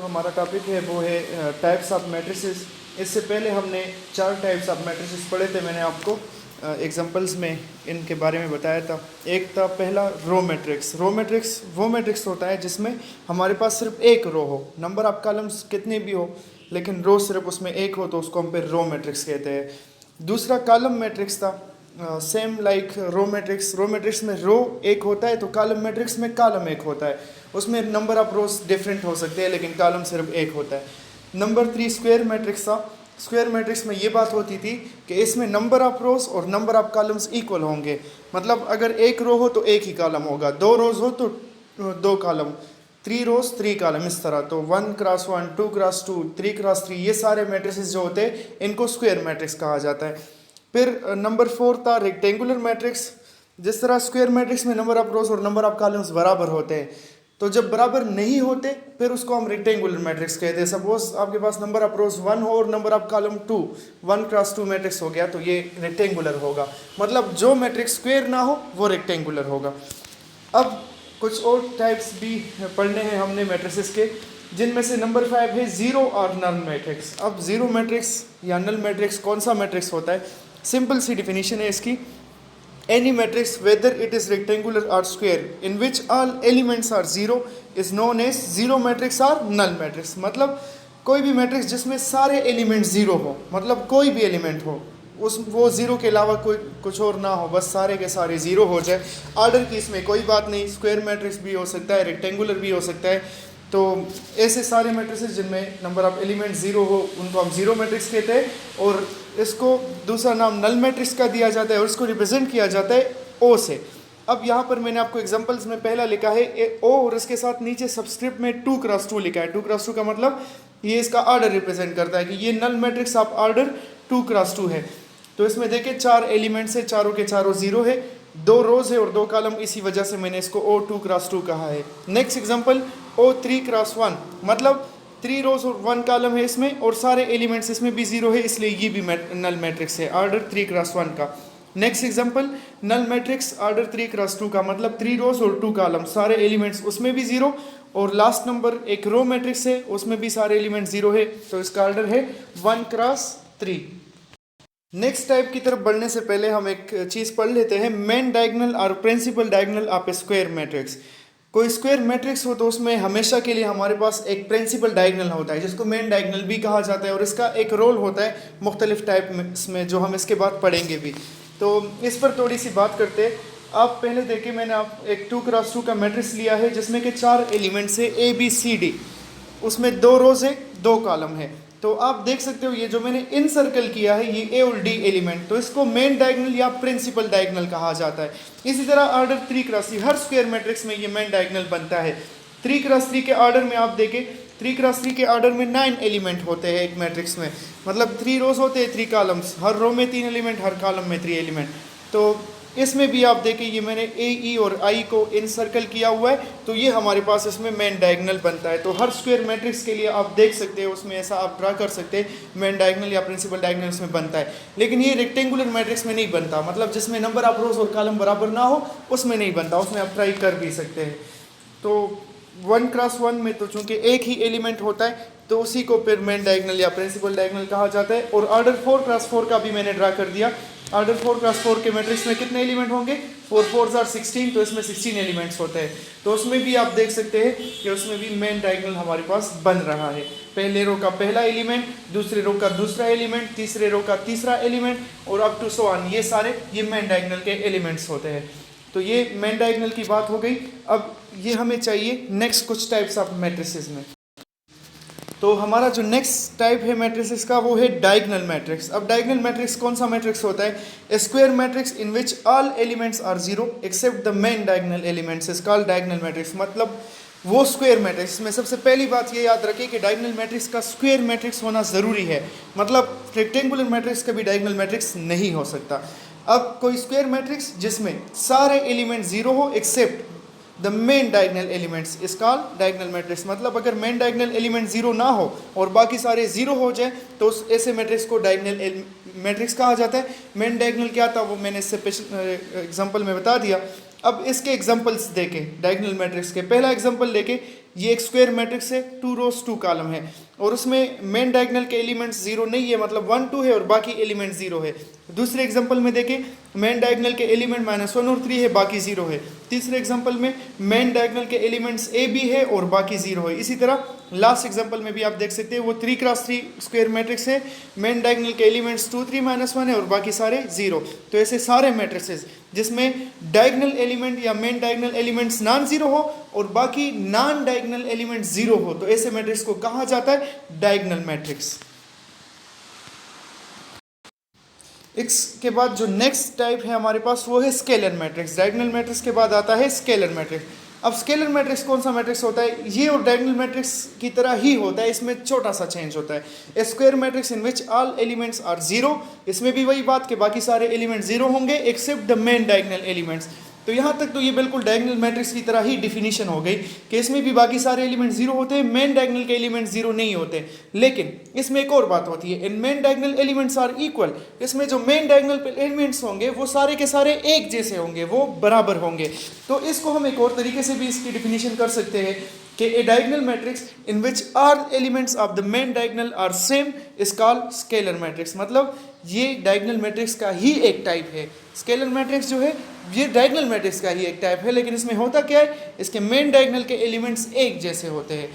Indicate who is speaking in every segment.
Speaker 1: जो हमारा टॉपिक है वो है टाइप्स ऑफ मैट्रिसेस। इससे पहले हमने 4 टाइप्स ऑफ मैट्रिसेस पढ़े थे। मैंने आपको एग्जांपल्स में इनके बारे में बताया था। एक था पहला रो मैट्रिक्स। रो मैट्रिक्स वो मैट्रिक्स होता है जिसमें हमारे पास सिर्फ एक रो हो, नंबर ऑफ कॉलम्स कितने भी हो लेकिन रो सिर्फ उसमें एक हो, तो उसको हम फिर रो मैट्रिक्स कहते हैं। दूसरा कॉलम मैट्रिक्स था, same like row matrix. Row matrix में रो एक होता है, तो कॉलम मैट्रिक्स में कॉलम एक होता है। उसमें नंबर ऑफ रोज डिफरेंट हो सकते हैं लेकिन कॉलम सिर्फ एक होता है। नंबर 3 स्क्वायर मैट्रिक्स था। स्क्वायर मैट्रिक्स में ये बात होती थी कि इसमें नंबर ऑफ रोज और नंबर ऑफ कॉलम्स इक्वल होंगे। मतलब अगर एक रो हो तो एक ही कॉलम होगा, 2 रोज हो तो 2 कॉलम, 3 रोज 3 कॉलम, इस तरह। तो 1x1, 2x2, 3x3, ये सारे मैट्रिसेस जो होते हैं इनको स्क्वायर मैट्रिक्स कहा जाता है। फिर नंबर 4 था रेक्टेंगुलर मैट्रिक्स। जिस तरह स्क्वायर मैट्रिक्स में नंबर ऑफ रोज और नंबर ऑफ कॉलम्स बराबर होते हैं, तो जब बराबर नहीं होते फिर उसको हम रेक्टेंगुलर मैट्रिक्स कहते हैं। सपोज आपके पास नंबर ऑफ रोज 1 हो और number of column 2, 1x2 matrix हो गया, तो ये रेक्टेंगुलर होगा। मतलब जो मैट्रिक्स स्क्वायर ना हो वो रेक्टेंगुलर होगा। अब कुछ और टाइप्स भी पढ़ने हैं हमने मैट्रिसेस के, जिनमें से नंबर 5 है जीरो और नल मैट्रिक्स। अब जीरो मैट्रिक्स या नल मैट्रिक्स कौन सा मैट्रिक्स होता है? सिंपल सी डिफिनीशन है इसकी। Any matrix, whether it is rectangular or square, in which all elements are zero, is known as zero matrix or null matrix। मतलब कोई भी मैट्रिक्स जिसमें सारे एलिमेंट जीरो हो, मतलब कोई भी एलिमेंट हो उस वो जीरो के अलावा कोई कुछ और ना हो, बस सारे के सारे जीरो हो जाए। ऑर्डर की इसमें कोई बात नहीं, स्क्वायर मैट्रिक्स भी हो सकता है, रेक्टेंगुलर भी हो सकता है। तो ऐसे सारे मैट्रिसेस जिनमें नंबर ऑफ एलिमेंट जीरो हो उनको हम जीरो मैट्रिक्स कहते हैं। और इसको दूसरा नाम नल मैट्रिक्स का दिया जाता है और इसको रिप्रेजेंट किया जाता है ओ से। अब यहाँ पर मैंने आपको एग्जांपल्स में पहला लिखा है ओ और इसके साथ नीचे सबस्क्रिप्ट में 2x2 लिखा है। 2x2 का मतलब ये इसका ऑर्डर रिप्रेजेंट करता है कि ये null matrix of order 2x2 है। तो इसमें देखिए 4 एलिमेंट्स है, चारों के चारों जीरो है, 2 रोज है और 2 कॉलम, इसी वजह से मैंने इसको ओ 2x2 कहा है। नेक्स्ट एग्जाम्पल ओ 3x1, मतलब 3 रोज और 1 कॉलम है इसमें और सारे एलिमेंट्स इसमें भी जीरो है, इसलिए ये भी नल मैट्रिक्स है ऑर्डर 3x1 का। Next example null matrix order 3x2 का, मतलब 3 रोज और 2 कॉलम, सारे एलिमेंट्स उसमें भी जीरो, और लास्ट नंबर एक रो मैट्रिक्स है उसमें भी सारे एलिमेंट जीरो है, तो इसका ऑर्डर है 1x3। नेक्स्ट टाइप की तरफ बढ़ने से पहले हम एक चीज़ पढ़ लेते हैं, मेन डायगोनल और principal diagonal of a square matrix. कोई स्क्वायर मैट्रिक्स हो तो उसमें हमेशा के लिए हमारे पास एक प्रिंसिपल डायगोनल होता है जिसको मेन डायगोनल भी कहा जाता है, और इसका एक रोल होता है मुख्तलिफ टाइप में जो हम इसके बाद पढ़ेंगे भी। तो इस पर थोड़ी सी बात करते हैं। आप पहले देखिए, मैंने आप एक 2x2 का मैट्रिक्स लिया है जिसमें कि 4 एलिमेंट्स है A B C D, उसमें 2 रोज है 2 कॉलम है। तो आप देख सकते हो ये जो मैंने इन सर्कल किया है ये ए और डी एलिमेंट, तो इसको मेन डायगोनल या प्रिंसिपल डायगोनल कहा जाता है। इसी तरह ऑर्डर 3x3, हर स्क्वायर मैट्रिक्स में ये मेन डायगोनल बनता है। 3x3 के ऑर्डर में आप देखें, 3x3 के ऑर्डर में 9 एलिमेंट होते हैं एक मैट्रिक्स में, मतलब 3 रोज होते हैं 3 कॉलम्स, हर रो में 3 एलिमेंट, हर कॉलम में 3 एलिमेंट। तो इसमें भी आप देखें ये मैंने ए ई और आई को इन सर्कल किया हुआ है, तो ये हमारे पास इसमें मेन डायगोनल बनता है। तो हर स्क्वायर मैट्रिक्स के लिए आप देख सकते हैं उसमें ऐसा आप ड्रा कर सकते हैं, मेन डायगोनल या प्रिंसिपल डायगोनल इसमें बनता है। लेकिन ये रेक्टेंगुलर मैट्रिक्स में नहीं बनता, मतलब जिसमें नंबर ऑफ रोज और कॉलम बराबर ना हो उसमें नहीं बनता, उसमें आप ट्राई कर भी सकते हैं। तो 1x1 में तो चूंकि एक ही एलिमेंट होता है तो उसी को फिर मेन डायगोनल या प्रिंसिपल डायगोनल कहा जाता है। और ऑर्डर 4x4 का भी मैंने ड्रा कर दिया। ऑर्डर 4x4 के मैट्रिक्स में कितने एलिमेंट होंगे? 4 4s are 16, तो इसमें 16 एलिमेंट्स होते हैं। तो उसमें भी आप देख सकते हैं कि उसमें भी मेन डायगोनल हमारे पास बन रहा है। पहले रो का पहला एलिमेंट, दूसरे रो का दूसरा एलिमेंट, तीसरे रो का तीसरा एलिमेंट, और अप टू सो ऑन, ये सारे ये मेन डायगोनल के एलिमेंट्स होते हैं। तो ये मेन डायगोनल की बात हो गई। अब ये हमें चाहिए नेक्स्ट कुछ टाइप्स ऑफ मैट्रिसेस में। तो हमारा जो नेक्स्ट टाइप है मैट्रिसेस का वो है डायगोनल मैट्रिक्स। अब डायगोनल मैट्रिक्स कौन सा मैट्रिक्स होता है? A square matrix in which all elements are zero except the main diagonal elements is called diagonal matrix. मतलब वो स्क्वायर मैट्रिक्स में सबसे पहली बात ये याद रखिए कि डायगोनल मैट्रिक्स का स्क्वायर मैट्रिक्स होना ज़रूरी है, मतलब रेक्टेंगुलर मैट्रिक्स का भी डायगोनल मैट्रिक्स नहीं हो सकता। अब कोई स्क्वायर मैट्रिक्स जिसमें सारे एलिमेंट जीरो हो except the main diagonal elements is called diagonal matrix. मतलब अगर मेन डायगोनल एलिमेंट जीरो ना हो और बाकी सारे जीरो हो जाए तो उस ऐसे मैट्रिक्स को डायगोनल मैट्रिक्स कहा जाता है। मेन डायगोनल क्या था वो मैंने इससे एग्जांपल में बता दिया। अब इसके एग्जांपल्स देखें डायगोनल मैट्रिक्स के। पहला एग्जांपल लेके ये एक स्क्वायर मैट्रिक्स है, 2 रोज 2 कॉलम है, और उसमें मेन डायगोनल के एलिमेंट्स जीरो नहीं है, मतलब 1 2 है और बाकी एलिमेंट जीरो है। दूसरे एग्जांपल में देखें, मेन डायगोनल के एलिमेंट -1 और 3 है, बाकी जीरो है। तीसरे एग्जांपल में मेन डायगोनल के एलिमेंट्स ए बी है और बाकी जीरो है। इसी तरह लास्ट एग्जांपल में भी आप देख सकते हैं, वो 3 क्रॉस 3 स्क्वायर मैट्रिक्स है, मेन डायगोनल के एलिमेंट्स 2 3 -1 है और बाकी सारे जीरो। तो ऐसे सारे मैट्रिसेस जिसमें डायगोनल एलिमेंट या main diagonal elements non zero हो और बाकी नॉन डायगोनल एलिमेंट जीरो हो, तो ऐसे मैट्रिक्स को कहा जाता है डायगोनल मैट्रिक्स। इसके बाद जो नेक्स्ट टाइप है हमारे पास वो है स्केलर मैट्रिक्स। डायगोनल मैट्रिक्स के बाद आता है स्केलर मैट्रिक्स। अब स्केलर मैट्रिक्स कौन सा मैट्रिक्स होता है? ये और डायगोनल मैट्रिक्स की तरह ही होता है, इसमें छोटा सा चेंज होता है। A square matrix in which all elements are zero, इसमें भी वही बात कि बाकी सारे एलिमेंट जीरो होंगे except the main diagonal elements. तो यहाँ तक तो ये बिल्कुल डायगोनल मैट्रिक्स की तरह ही डिफिनीशन हो गई कि इसमें भी बाकी सारे एलिमेंट जीरो होते हैं, मेन डायगोनल के एलिमेंट जीरो नहीं होते। लेकिन इसमें एक और बात होती है, in main diagonal elements are equal, इसमें जो मेन डायगोनल एलिमेंट्स होंगे वो सारे के सारे एक जैसे होंगे, वो बराबर होंगे। तो इसको हम एक और तरीके से भी इसकी डिफिनीशन कर सकते हैं कि A diagonal matrix in which all elements of the main diagonal are same is called scalar matrix. मतलब ये डायगोनल मैट्रिक्स का ही एक टाइप है। स्केलर मैट्रिक्स जो है ये डायगोनल मैट्रिक्स का ही एक टाइप है, लेकिन इसमें होता क्या है, इसके मेन डायगोनल के एलिमेंट्स एक जैसे होते हैं।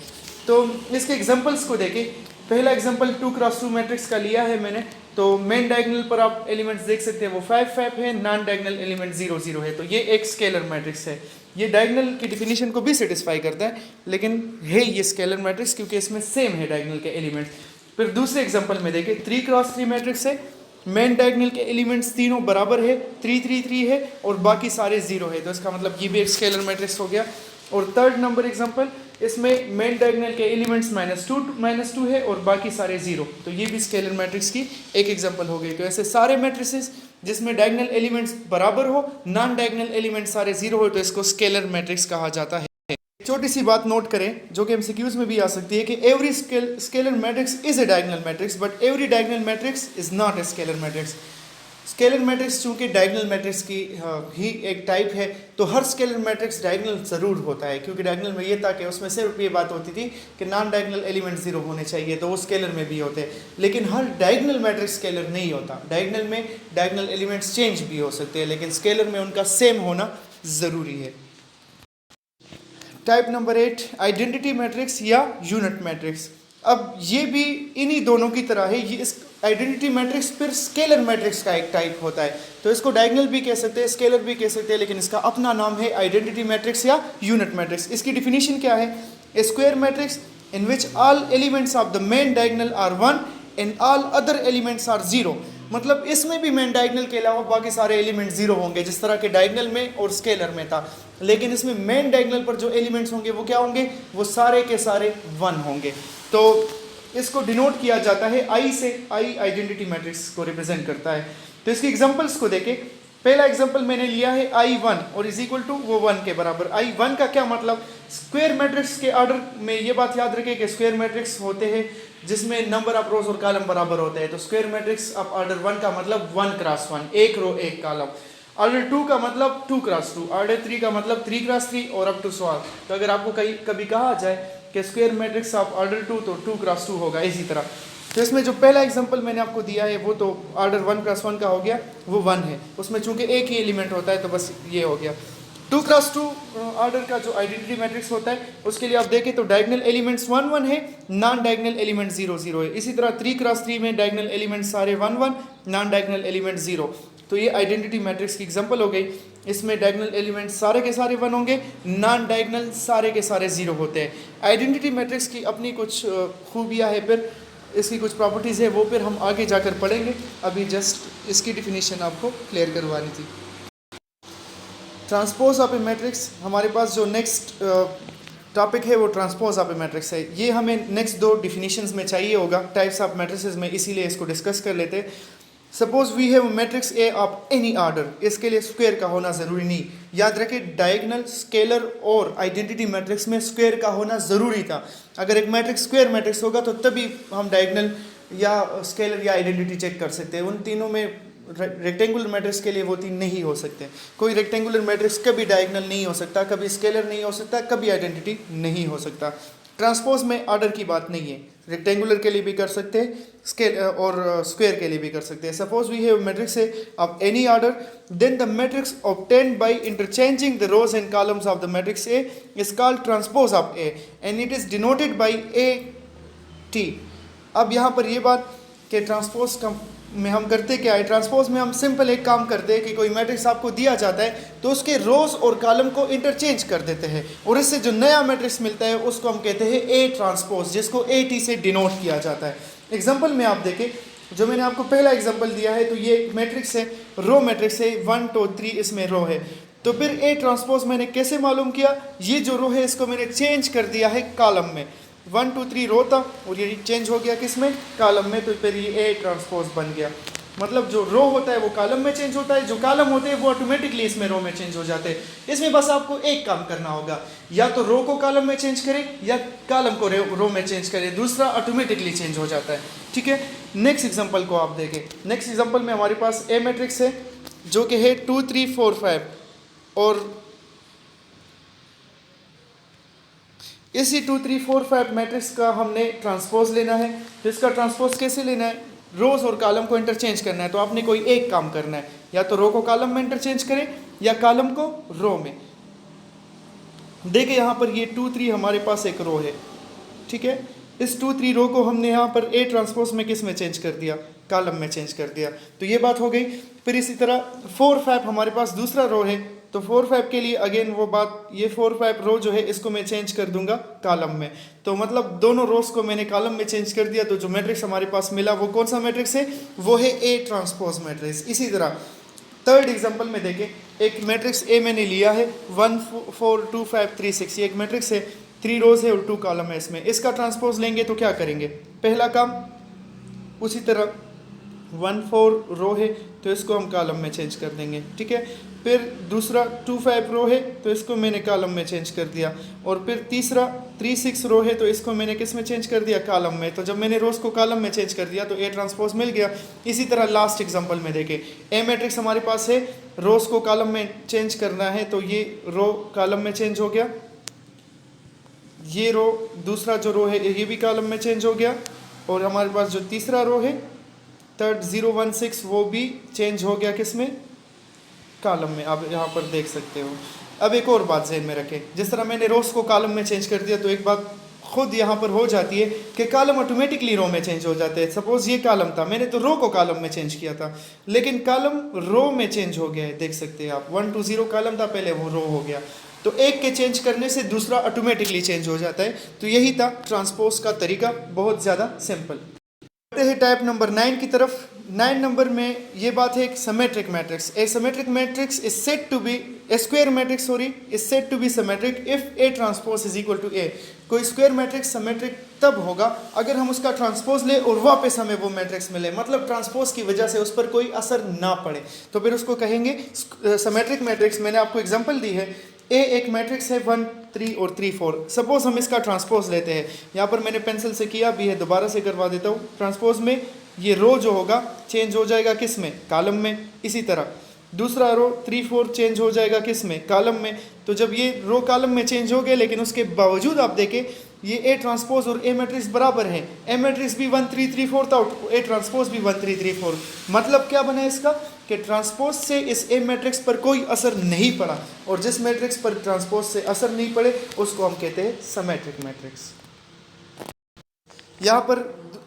Speaker 1: तो इसके एग्जांपल्स को देखें। पहला एग्जांपल 2 क्रॉस 2 मैट्रिक्स का लिया है मैंने। तो मेन डायगोनल पर आप एलिमेंट्स देख सकते हैं वो 5 5 है, नॉन डायगोनल एलिमेंट 0 0 है। तो ये एक स्केलर मैट्रिक्स है। ये डायगोनल की डिफिनीशन को भी सेटिस्फाई करता है, लेकिन है ये स्केलर मैट्रिक्स क्योंकि इसमें सेम है डायगोनल के एलिमेंट्स। फिर दूसरे एग्जांपल में देखें, 3 क्रॉस 3 मैट्रिक्स है, मेन डायगोनल के एलिमेंट्स तीनों बराबर है, 3 3 3 है और बाकी सारे जीरो है। तो इसका मतलब ये भी एक स्केलर मैट्रिक्स हो गया। और थर्ड नंबर एग्जांपल, इसमें मेन डायगोनल के एलिमेंट्स -2 है और बाकी सारे जीरो। तो ये भी स्केलर मैट्रिक्स की एक एग्जांपल हो गई। तो ऐसे सारे मैट्रिसेस जिसमें डायगोनल एलिमेंट्स बराबर हो, नॉन डायगोनल एलिमेंट्स सारे जीरो हो, तो इसको स्केलर मैट्रिक्स कहा जाता है। छोटी सी बात नोट करें जो कि एमसीक्यूज में भी आ सकती है कि every scalar matrix is a diagonal matrix but every diagonal matrix is not a scalar matrix. Scalar matrix चूंकि डायगोनल मैट्रिक्स की ही एक टाइप है, तो हर स्केलर मैट्रिक्स डायगोनल ज़रूर होता है, क्योंकि डायगोनल में ये था कि उसमें सिर्फ ये बात होती थी कि नॉन डायगोनल एलिमेंट जीरो होने चाहिए, तो वो स्केलर में भी होते हैं। लेकिन हर डायगोनल मैट्रिक्स स्केलर नहीं होता। डायगोनल में डायगोनल एलिमेंट्स चेंज भी हो सकते हैं, लेकिन स्केलर में उनका सेम होना ज़रूरी है। टाइप नंबर 8 आइडेंटिटी मैट्रिक्स या यूनिट मैट्रिक्स। अब ये भी इन्हीं दोनों की तरह है। ये इस आइडेंटिटी मैट्रिक्स फिर स्केलर मैट्रिक्स का एक टाइप होता है। तो इसको डायगोनल भी कह सकते हैं, स्केलर भी कह सकते हैं, लेकिन इसका अपना नाम है आइडेंटिटी मैट्रिक्स या यूनिट मैट्रिक्स। इसकी डिफिनीशन क्या है? A square matrix in which all elements of the main diagonal are 1 and all other elements are 0। मतलब इसमें भी मेन डायगोनल के अलावा बाकी सारे एलिमेंट जीरो होंगे, जिस तरह के डायगोनल में और स्केलर में था। लेकिन इसमें मेन डायगोनल पर जो एलिमेंट्स होंगे वो क्या होंगे? वो सारे के सारे 1 होंगे। तो इसको डिनोट किया जाता है आई से। आई आइडेंटिटी मैट्रिक्स को रिप्रेजेंट करता है। तो इसके एग्जांपल्स को देखें। पहला एग्जांपल मैंने लिया है I1 और इज इक्वल टू वो 1 के बराबर। I1 का क्या मतलब? स्क्वायर मैट्रिक्स के ऑर्डर में ये बात याद रखें कि स्क्वायर मैट्रिक्स होते हैं जिसमें नंबर ऑफ रोज और कॉलम बराबर होते हैं। तो स्क्वायर मैट्रिक्स ऑफ ऑर्डर 1 का मतलब 1 क्रॉस 1, एक रो एक कॉलम। ऑर्डर 2 का मतलब 2 क्रॉस 2, ऑर्डर 3 का मतलब 3 क्रॉस 3 और अप टू सो ऑन। तो अगर आपको कभी कहा जाए कि स्क्वायर मैट्रिक्स ऑफ ऑर्डर 2 तो 2 क्रॉस 2 होगा। इसी तरह तो इसमें जो पहला एग्जांपल मैंने आपको दिया है वो तो ऑर्डर 1 क्रॉस 1 का हो गया, वो 1 है। उसमें चूंकि एक ही एलिमेंट होता है तो बस ये हो गया। 2 क्रॉस 2 ऑर्डर का जो आइडेंटिटी मैट्रिक्स होता है उसके लिए आप देखें तो डायगोनल एलिमेंट्स 1 1 है, नॉन डायगोनल एलिमेंट 0 0 है। इसी तरह 3 क्रॉस 3 में डायगोनल एलिमेंट्स सारे 1 1, नॉन डायगोनल एलिमेंट 0। तो ये आइडेंटिटी मैट्रिक्स की एग्जांपल हो गई। इसमें डायगोनल एलिमेंट सारे के सारे 1 होंगे, नॉन डायगोनल सारे के सारे 0 होते हैं। आइडेंटिटी मैट्रिक्स की अपनी कुछ खूबियाँ है, फिर इसकी कुछ प्रॉपर्टीज़ है, वो फिर हम आगे जाकर पढ़ेंगे। अभी जस्ट इसकी डिफिनीशन आपको क्लियर करवानी थी। ट्रांसपोज ऑफ ए मैट्रिक्स, हमारे पास जो नेक्स्ट टॉपिक है वो ट्रांसपोज ऑफ ए मैट्रिक्स है। ये हमें नेक्स्ट 2 डिफिनीशंस में चाहिए होगा टाइप्स ऑफ मैट्रिसेस में, इसीलिए इसको डिस्कस कर लेते हैं। Suppose we have matrix a of any order, इसके लिए स्क्वायर का होना ज़रूरी नहीं। याद रखें डायगोनल, स्केलर और आइडेंटिटी मैट्रिक्स में स्क्वायर का होना ज़रूरी था। अगर एक मैट्रिक्स स्क्वायर मैट्रिक्स होगा तो तभी हम डायगोनल या स्केलर या आइडेंटिटी चेक कर सकते हैं। उन तीनों में रेक्टेंगुलर मैट्रिक्स के लिए वो तीन नहीं हो सकते। कोई रेक्टेंगुलर मैट्रिक्स कभी डायगोनल नहीं हो सकता, कभी स्केलर नहीं हो सकता, कभी आइडेंटिटी नहीं हो सकता। ट्रांसपोज में ऑर्डर की बात नहीं है, रेक्टेंगुलर के लिए भी कर सकते हैं, स्केल और स्क्वायर के लिए भी कर सकते हैं। Suppose we have matrix of any order, then the matrix obtained by interchanging the rows and columns of the matrix a is called transpose of a and it is denoted by a T. अब यहाँ पर ये बात कि transpose का में हम करते क्या है, ट्रांसपोज में हम सिंपल एक काम करते हैं कि कोई मैट्रिक्स आपको दिया जाता है तो उसके रोज और कॉलम को इंटरचेंज कर देते हैं और इससे जो नया मैट्रिक्स मिलता है उसको हम कहते हैं ए ट्रांसपोज, जिसको ए टी से डिनोट किया जाता है। एग्जांपल में आप देखें, जो मैंने आपको पहला एग्जांपल दिया है तो ये मैट्रिक्स है, रो मैट्रिक्स है, 1 2 3 इसमें रो है। तो फिर ए ट्रांसपोज मैंने कैसे मालूम किया, ये जो रो है इसको मैंने चेंज कर दिया है कॉलम में। 1 2 3 रो था और ये चेंज हो गया किस में, कॉलम में, तो फिर ये ए ट्रांसपोज बन गया। मतलब जो रो होता है वो कॉलम में चेंज होता है, जो कॉलम होते हैं वो ऑटोमेटिकली इसमें रो में चेंज हो जाते हैं। इसमें बस आपको एक काम करना होगा, या तो रो को कॉलम में चेंज करें या कॉलम को रो में चेंज करें, दूसरा ऑटोमेटिकली चेंज हो जाता है। ठीक है, नेक्स्ट एग्जांपल को आप देखें। नेक्स्ट एग्जांपल में हमारे पास ए मैट्रिक्स है जो कि है 2 3 4 5 और इसी 2 3 4 5 मैट्रिक्स का हमने ट्रांसपोज लेना है। तो इसका ट्रांसपोज कैसे लेना है, रोज और कॉलम को इंटरचेंज करना है। तो आपने कोई एक काम करना है, या तो रो को कॉलम में इंटरचेंज करें या कॉलम को रो में। देखिए यहाँ पर ये 2 3 हमारे पास एक रो है, ठीक है, इस 2 3 रो को हमने यहाँ पर ए ट्रांसपोज में किस में चेंज कर दिया, कॉलम में चेंज कर दिया, तो ये बात हो गई। फिर इसी तरह 4 5 हमारे पास दूसरा रो है, तो 4 5 के लिए अगेन वो बात, ये 4 5 रो जो है इसको मैं चेंज कर दूंगा कॉलम में। तो मतलब दोनों रोज को मैंने कॉलम में चेंज कर दिया, तो जो मैट्रिक्स हमारे पास मिला वो कौन सा मैट्रिक्स है, वो है ए ट्रांसपोज मैट्रिक्स। इसी तरह थर्ड एग्जांपल में देखें, एक मैट्रिक्स ए मैंने लिया है 1 4 2 5 3 6, ये एक मैट्रिक्स है, 3 रोज है और 2 कॉलम है इसमें। इसका ट्रांसपोज लेंगे तो क्या करेंगे, पहला काम उसी तरह 1 4 रो है तो इसको हम कॉलम में चेंज कर देंगे, ठीक है। फिर दूसरा 2 5 रो है तो इसको मैंने कॉलम में चेंज कर दिया, और फिर तीसरा 3 6 रो है तो इसको मैंने किस में चेंज कर दिया, कॉलम में। तो जब मैंने रोज को कॉलम में चेंज कर दिया तो ए ट्रांसपोज मिल गया। इसी तरह लास्ट एग्जांपल में देखें, ए मैट्रिक्स हमारे पास है, रोज को कॉलम में चेंज करना है तो ये रो कॉलम में चेंज हो गया, ये रो दूसरा जो रो है ये भी कॉलम में चेंज हो गया, और हमारे पास जो तीसरा रो है थर्ड 0 1 6 वो भी चेंज हो गया किस में, कॉलम में। आप यहाँ पर देख सकते हो। अब एक और बात ज़हन में रखें, जिस तरह मैंने रोज को कॉलम में चेंज कर दिया तो एक बात खुद यहाँ पर हो जाती है कि कॉलम ऑटोमेटिकली रो में चेंज हो जाते हैं। सपोज ये कॉलम था, मैंने तो रो को कॉलम में चेंज किया था, लेकिन कॉलम रो में चेंज हो गया है, देख सकते हैं आप। 1 2 0 कॉलम था पहले, वो रो हो गया। तो एक के चेंज करने से दूसरा ऑटोमेटिकली चेंज हो जाता है। तो यही था ट्रांसपोज का तरीका, बहुत ज़्यादा सिंपल। हैं टाइप नंबर 9 की तरफ। 9 नंबर में ये बात है एक symmetric matrix. A symmetric matrix is said to be, A square matrix sorry is said to be symmetric if A transpose is equal to A. कोई स्क्वायर मैट्रिक्स सिमेट्रिक तब होगा अगर हम उसका ट्रांसपोज ले और वापस हमें वो मैट्रिक्स मिले, मतलब ट्रांसपोज की वजह से उस पर कोई असर ना पड़े, तो फिर उसको कहेंगे सिमेट्रिक मैट्रिक्स। मैंने आपको एग्जांपल दी है, ए एक मैट्रिक्स है 1 3 और 3 4। सपोज हम इसका ट्रांसपोज लेते हैं, यहाँ पर मैंने पेंसिल से किया भी है, दोबारा से करवा देता हूँ। ट्रांसपोज में ये रो जो होगा चेंज हो जाएगा किस में, कॉलम में। इसी तरह दूसरा रो 3 4 चेंज हो जाएगा किस में, कॉलम में। तो जब ये रो कॉलम में चेंज हो गए, लेकिन उसके बावजूद आप देखें ये ए ट्रांसपोज और ए मैट्रिक्स बराबर है। ए मैट्रिक्स भी 1 3 3 4 था, ए ट्रांसपोज भी 1 3 3 4। मतलब क्या बना इसका कि ट्रांसपोज से इस ए मैट्रिक्स पर कोई असर नहीं पड़ा, और जिस मैट्रिक्स पर ट्रांसपोज से असर नहीं पड़े उसको हम कहते हैं सिमेट्रिक मैट्रिक्स। यहाँ पर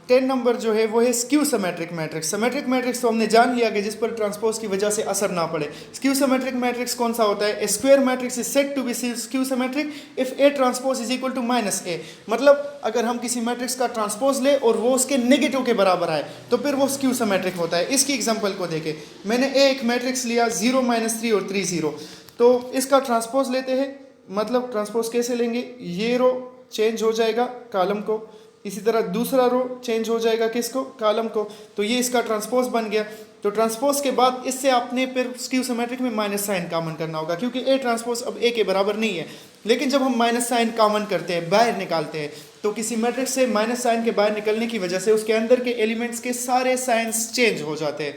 Speaker 1: 10 नंबर जो है वो है skew symmetric matrix. Symmetric matrix तो हमने जान लिया कि जिस पर ट्रांसपोज की वजह से असर ना पड़े। स्क्यू सिमेट्रिक मैट्रिक्स कौन सा होता है, A square matrix is said to be skew symmetric if A transpose is equal to -a। मतलब अगर हम किसी मैट्रिक्स का ट्रांसपोज ले और वो उसके नेगेटिव के बराबर आए तो फिर वो स्क्यू सिमेट्रिक होता है। इसकी एग्जाम्पल को देखें, मैंने एक मैट्रिक्स लिया 0 -3 और 3 0, तो इसका ट्रांसपोज लेते हैं। मतलब ट्रांसपोज कैसे लेंगे, ये रो चेंज हो जाएगा कॉलम को, इसी तरह दूसरा रो चेंज हो जाएगा किसको, कॉलम को। तो ये इसका ट्रांसपोज बन गया। तो ट्रांसपोज के बाद इससे आपने फिर स्क्यू सिमेट्रिक में माइनस साइन कॉमन करना होगा, क्योंकि ए ट्रांसपोज अब ए के बराबर नहीं है। लेकिन जब हम माइनस साइन कॉमन करते हैं, बाहर निकालते हैं, तो किसी मैट्रिक्स से माइनस साइन के बाहर निकलने की वजह से उसके अंदर के एलिमेंट्स के सारे साइंस चेंज हो जाते हैं।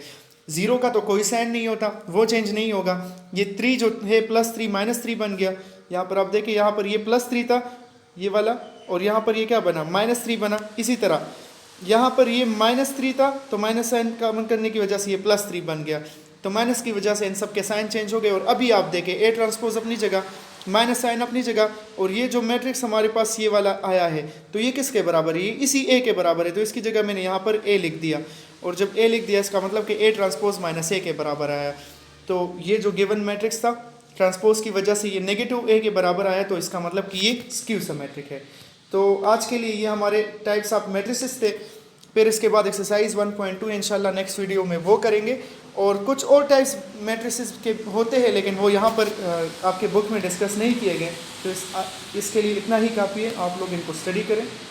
Speaker 1: ज़ीरो का तो कोई साइन नहीं होता, वो चेंज नहीं होगा। ये 3 जो है +3 -3 बन गया। यहाँ पर आप देखिए, यहाँ पर ये +3 था ये वाला, और यहाँ पर ये क्या बना, -3 बना। इसी तरह यहाँ पर ये -3 था तो माइनस साइन कॉमन करने की वजह से ये +3 बन गया। तो माइनस की वजह से इन सब के साइन चेंज हो गए। और अभी आप देखें ए ट्रांसपोज अपनी जगह, माइनस साइन अपनी जगह, और ये जो मैट्रिक्स हमारे पास ये वाला आया है तो ये किसके बराबर है, ये इसी ए के बराबर है। तो इसकी जगह मैंने यहाँ पर ए लिख दिया, और जब ए लिख दिया इसका मतलब कि ए ट्रांसपोज -a के बराबर आया। तो ये जो गिवन मैट्रिक्स था ट्रांसपोज की वजह से ये नेगेटिव ए के बराबर आया, तो इसका मतलब कि ये स्क्यू सिमेट्रिक है। तो आज के लिए ये हमारे टाइप्स ऑफ मैट्रिसेस थे। फिर इसके बाद एक्सरसाइज 1.2 इंशाल्लाह नेक्स्ट वीडियो में वो करेंगे। और कुछ और टाइप्स मैट्रिसेस के होते हैं लेकिन वो यहाँ पर आपके बुक में डिस्कस नहीं किए गए। तो इसके लिए इतना ही काफ़ी है, आप लोग इनको स्टडी करें।